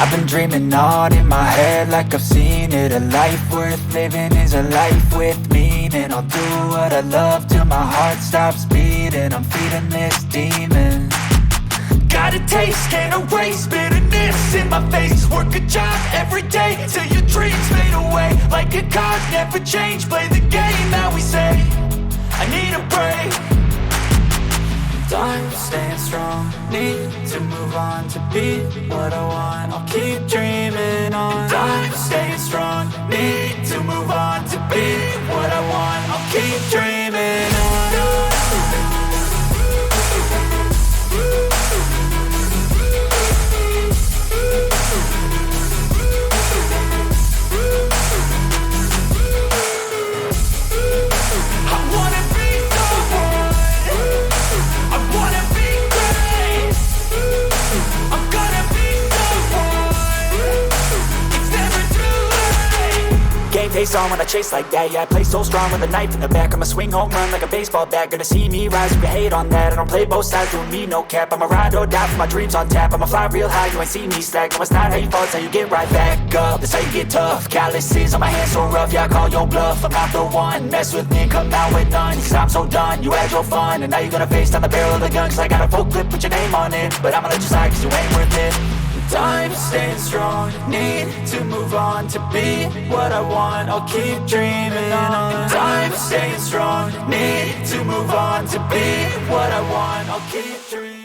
I've been dreaming on in my head like I've seen it. A life worth living is a life with meaning. I'll do what I love till my heart stops beating. I'm feeding this demon. Got a taste, can't erase bitterness in my face. Work a job every day till your dreams fade away. Like a card, never change, play the game that we say. I need a break. Time staying strong, need to move on to be what I want. I'll keep dreaming on. Time staying strong, need to move on to be what I want. I'll keep dreaming on. Face on when I chase like that. Yeah, I play so strong with a knife in the back. I'ma swing home run like a baseball bat. Gonna see me rise if you hate on that. I don't play both sides, doing me no cap. I'ma ride or die for my dreams on tap. I'ma fly real high, you ain't see me slack. No, it's not how you fall, it's how you get right back up. That's how you get tough. Calluses on my hands so rough, yeah, I call your bluff. I'm not the one, mess with me and come out with none. Cause I'm so done, you had your fun. And now you're gonna face down the barrel of the gun. Cause I got a full clip with your name on it. But I'ma let you slide cause you ain't worth it. Time staying strong, need to move on to be what I want. I'll keep dreaming on. Time staying strong, need to move on to be what I want. I'll keep dreaming.